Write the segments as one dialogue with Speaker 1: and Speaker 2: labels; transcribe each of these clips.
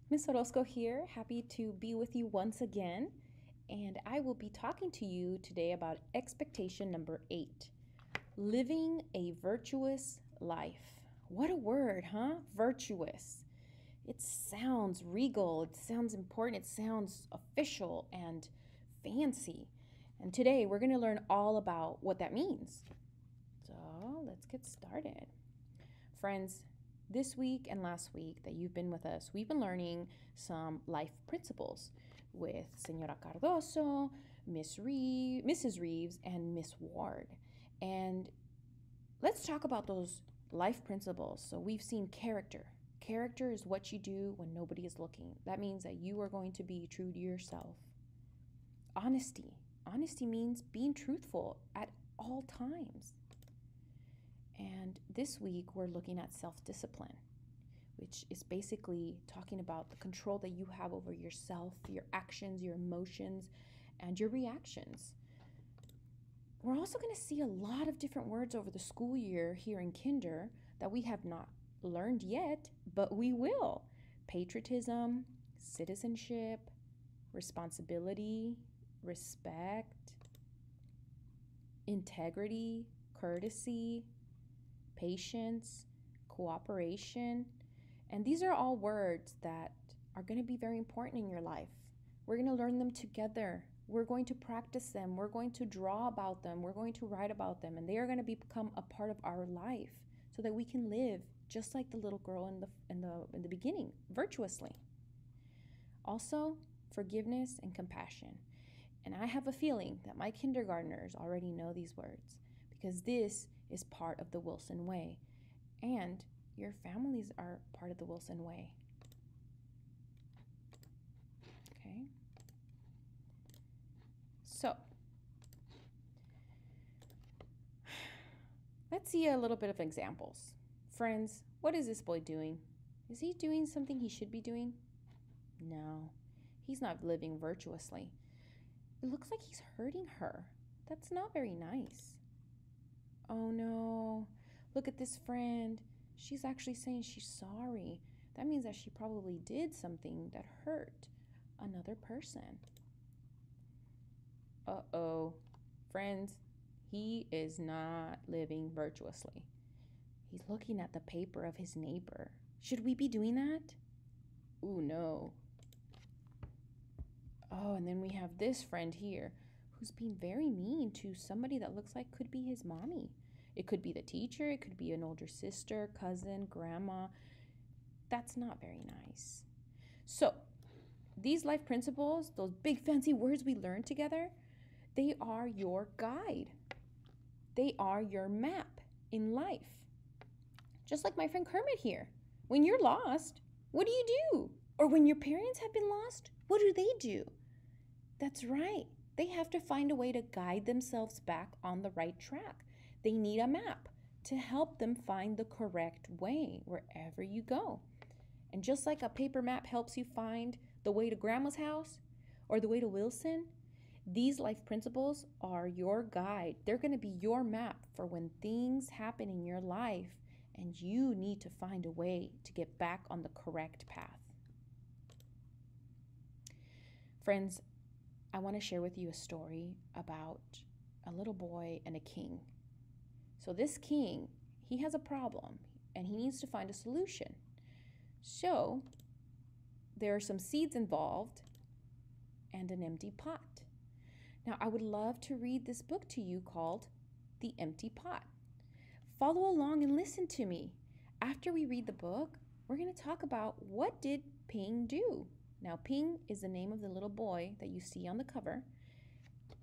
Speaker 1: Miss Orozco here, happy to be with you once again. And I will be talking to you today about expectation number 8, living a virtuous life. What a word, huh? Virtuous. It sounds regal, it sounds important, it sounds official and fancy. And today we're going to learn all about what that means. So let's get started. Friends, this week and last week that you've been with us, we've been learning some life principles with Senora Cardoso, Mrs. Reeves, and Miss Ward. And let's talk about those life principles. So we've seen character. Character is what you do when nobody is looking. That means that you are going to be true to yourself. Honesty. Honesty means being truthful at all times. And this week, we're looking at self-discipline, which is basically talking about the control that you have over yourself, your actions, your emotions, and your reactions. We're also going to see a lot of different words over the school year here in Kinder that we have not learned yet, but we will. Patriotism, citizenship, responsibility, respect, integrity, courtesy, patience, cooperation. And these are all words that are going to be very important in your life. We're going to learn them together. We're going to practice them. We're going to draw about them. We're going to write about them. And they are going to become a part of our life so that we can live just like the little girl in the beginning, virtuously. Also, forgiveness and compassion. And I have a feeling that my kindergartners already know these words because this is part of the Wilson Way. And your families are part of the Wilson Way. Okay? So, let's see a little bit of examples. Friends, what is this boy doing? Is he doing something he should be doing? No, he's not living virtuously. It looks like he's hurting her. That's not very nice. Oh no, look at this friend. She's actually saying she's sorry. That means that she probably did something that hurt another person. Uh-oh. Friends, he is not living virtuously. He's looking at the paper of his neighbor. Should we be doing that? Ooh, no. Oh, and then we have this friend here who's being very mean to somebody that looks like could be his mommy. It could be the teacher, it could be an older sister, cousin, grandma. That's not very nice. So, these life principles, those big fancy words we learned together, they are your guide. They are your map in life. Just like my friend Kermit here. When you're lost, what do you do? Or when your parents have been lost, what do they do? That's right. They have to find a way to guide themselves back on the right track. They need a map to help them find the correct way wherever you go. And just like a paper map helps you find the way to Grandma's house or the way to Wilson, these life principles are your guide. They're going to be your map for when things happen in your life and you need to find a way to get back on the correct path. Friends, I want to share with you a story about a little boy and a king. So this king, he has a problem and he needs to find a solution. So there are some seeds involved and an empty pot. Now, I would love to read this book to you called The Empty Pot. Follow along and listen to me. After we read the book, we're going to talk about what did Ping do. Now, Ping is the name of the little boy that you see on the cover,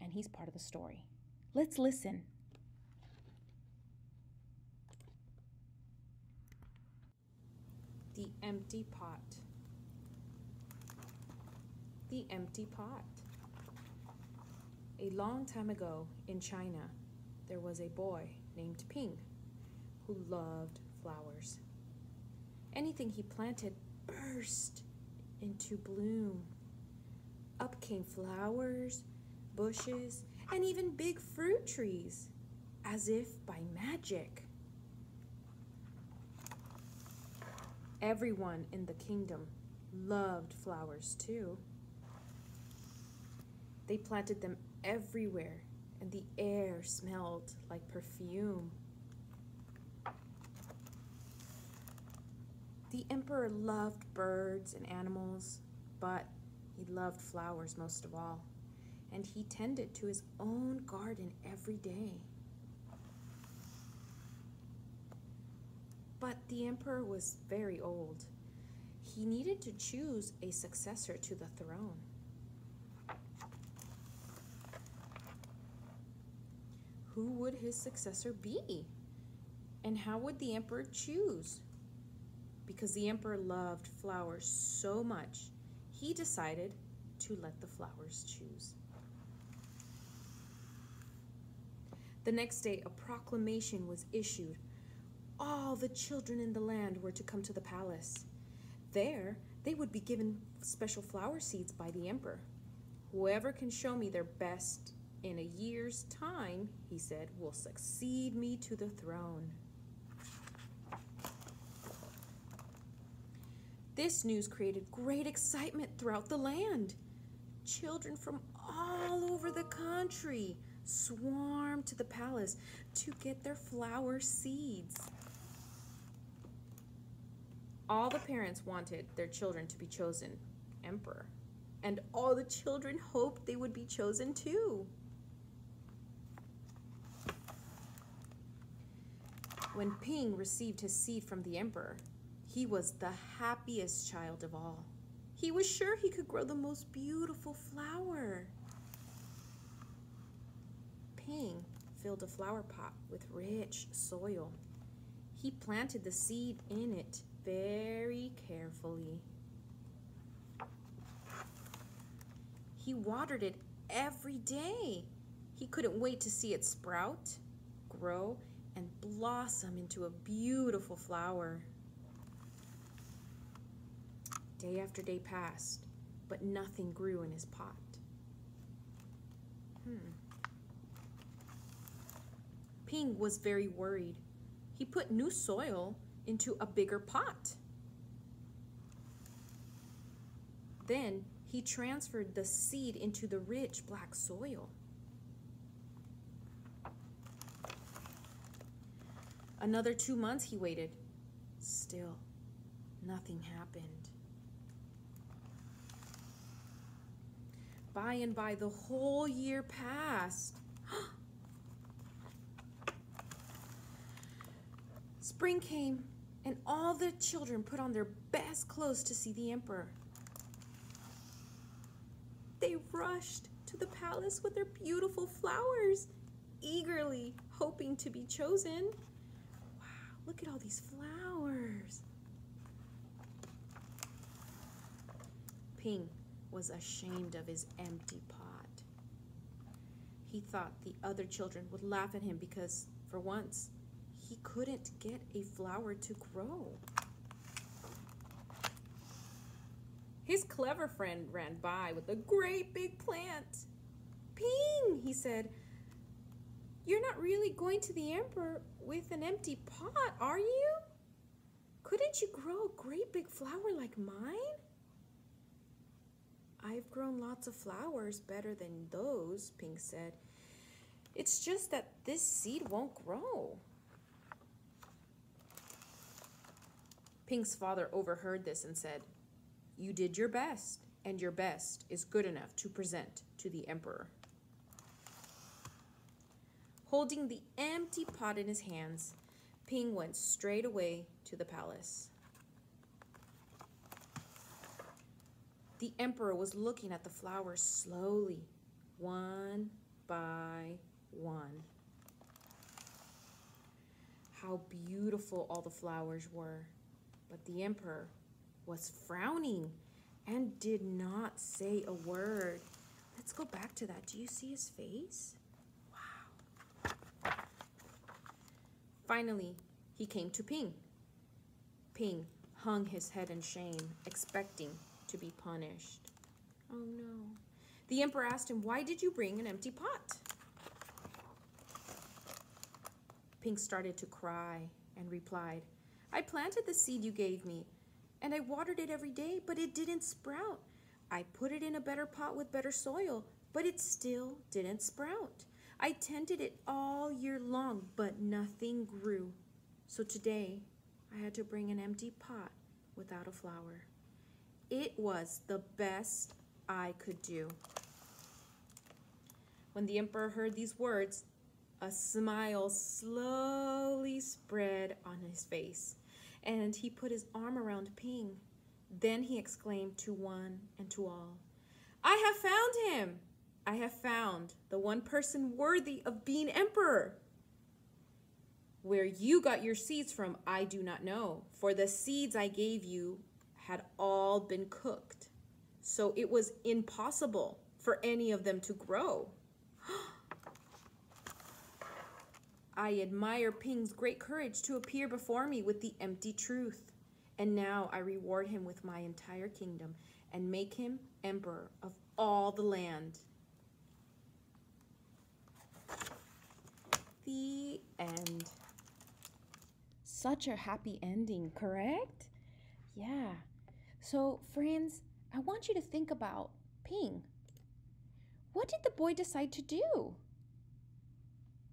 Speaker 1: and he's part of the story. Let's listen. The Empty Pot. The Empty Pot. A long time ago in China, there was a boy named Ping who loved flowers. Anything he planted burst into bloom. Up came flowers, bushes, and even big fruit trees, as if by magic. Everyone in the kingdom loved flowers too. They planted them everywhere, and the air smelled like perfume. The emperor loved birds and animals, but he loved flowers most of all, and he tended to his own garden every day. But the emperor was very old. He needed to choose a successor to the throne. Who would his successor be? And how would the emperor choose? Because the emperor loved flowers so much, he decided to let the flowers choose. The next day, a proclamation was issued. All the children in the land were to come to the palace. There, they would be given special flower seeds by the emperor. Whoever can show me their best in a year's time, he said, will succeed me to the throne. This news created great excitement throughout the land. Children from all over the country swarmed to the palace to get their flower seeds. All the parents wanted their children to be chosen emperor, and all the children hoped they would be chosen too. When Ping received his seed from the emperor, he was the happiest child of all. He was sure he could grow the most beautiful flower. Ping filled a flower pot with rich soil. He planted the seed in it very carefully. He watered it every day. He couldn't wait to see it sprout, grow, and blossom into a beautiful flower. Day after day passed, but nothing grew in his pot. Ping was very worried. He put new soil into a bigger pot. Then he transferred the seed into the rich black soil. Another 2 months he waited. Still, nothing happened. By and by, the whole year passed. Spring came, and all the children put on their best clothes to see the emperor. They rushed to the palace with their beautiful flowers, eagerly hoping to be chosen. Wow, look at all these flowers. Ping was ashamed of his empty pot. He thought the other children would laugh at him because, for once, he couldn't get a flower to grow. His clever friend ran by with a great big plant. Ping, he said, you're not really going to the emperor with an empty pot, are you? Couldn't you grow a great big flower like mine? I've grown lots of flowers better than those, Ping said. It's just that this seed won't grow. Ping's father overheard this and said, you did your best, and your best is good enough to present to the emperor. Holding the empty pot in his hands, Ping went straight away to the palace. The emperor was looking at the flowers slowly, one by one. How beautiful all the flowers were, but the emperor was frowning and did not say a word. Let's go back to that. Do you see his face? Wow. Finally, he came to Ping. Ping hung his head in shame, expecting to be punished. Oh no. The emperor asked him, why did you bring an empty pot? Ping started to cry and replied, I planted the seed you gave me,
Speaker 2: and I watered it every day, but it didn't sprout. I put it in a better pot with better soil, but it still didn't sprout. I tended it all year long, but nothing grew. So today, I had to bring an empty pot without a flower. It was the best I could do." When the emperor heard these words, a smile slowly spread on his face, and he put his arm around Ping. Then he exclaimed to one and to all, "I have found him! I have found the one person worthy of being emperor. Where you got your seeds from, I do not know, for the seeds I gave you had all been cooked, so it was impossible for any of them to grow. I admire Ping's great courage to appear before me with the empty truth, and now I reward him with my entire kingdom and make him emperor of all the land." The end.
Speaker 1: Such a happy ending, correct? Yeah. So, friends, I want you to think about Ping. What did the boy decide to do?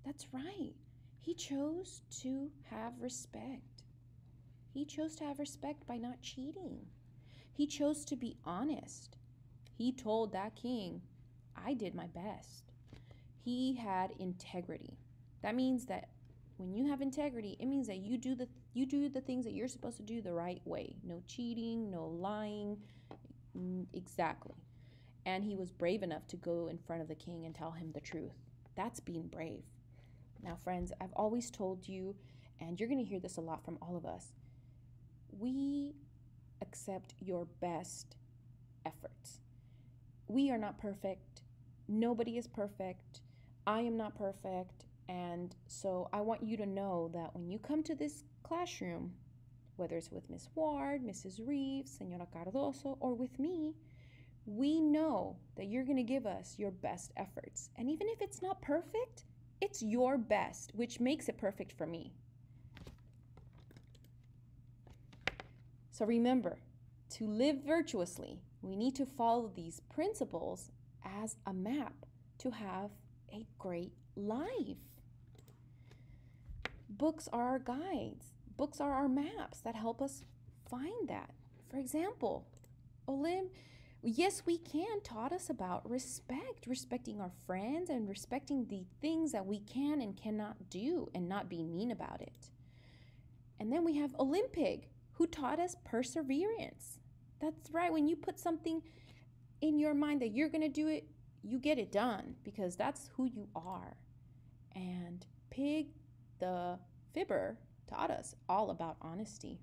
Speaker 1: That's right. He chose to have respect. He chose to have respect by not cheating. He chose to be honest. He told that king, "I did my best." He had integrity. That means that when you have integrity, it means that you do the things that you're supposed to do the right way. No cheating, no lying. Exactly. And he was brave enough to go in front of the king and tell him the truth. That's being brave. Now, friends, I've always told you, and you're going to hear this a lot from all of us, we accept your best efforts. We are not perfect. Nobody is perfect. I am not perfect. And so I want you to know that when you come to this classroom, whether it's with Miss Ward, Mrs. Reeves, Senora Cardoso, or with me, we know that you're going to give us your best efforts. And even if it's not perfect, it's your best, which makes it perfect for me. So remember, to live virtuously, we need to follow these principles as a map to have a great life. Books are our guides. Books are our maps that help us find that. For example, Olim, Yes We Can taught us about respecting our friends and respecting the things that we can and cannot do and not be mean about it. And then we have Olympic, who taught us perseverance. That's right, when you put something in your mind that you're going to do it, you get it done because that's who you are. And Pig the Fibber taught us all about honesty.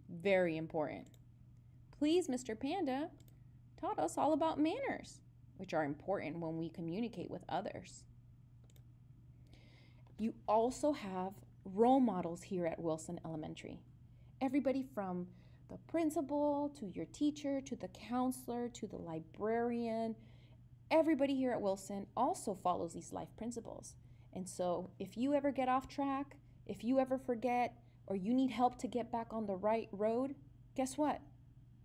Speaker 1: Very important. Please, Mr. Panda taught us all about manners, which are important when we communicate with others. You also have role models here at Wilson Elementary. Everybody from the principal to your teacher to the counselor to the librarian, everybody here at Wilson also follows these life principles. And so if you ever get off track, if you ever forget, or you need help to get back on the right road, guess what?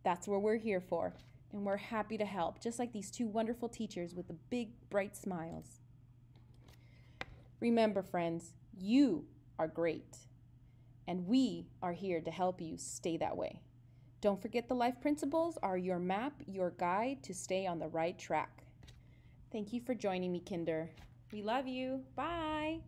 Speaker 1: That's what we're here for. And we're happy to help, just like these two wonderful teachers with the big, bright smiles. Remember, friends, you are great. And we are here to help you stay that way. Don't forget the life principles are your map, your guide to stay on the right track. Thank you for joining me, Kinder. We love you. Bye.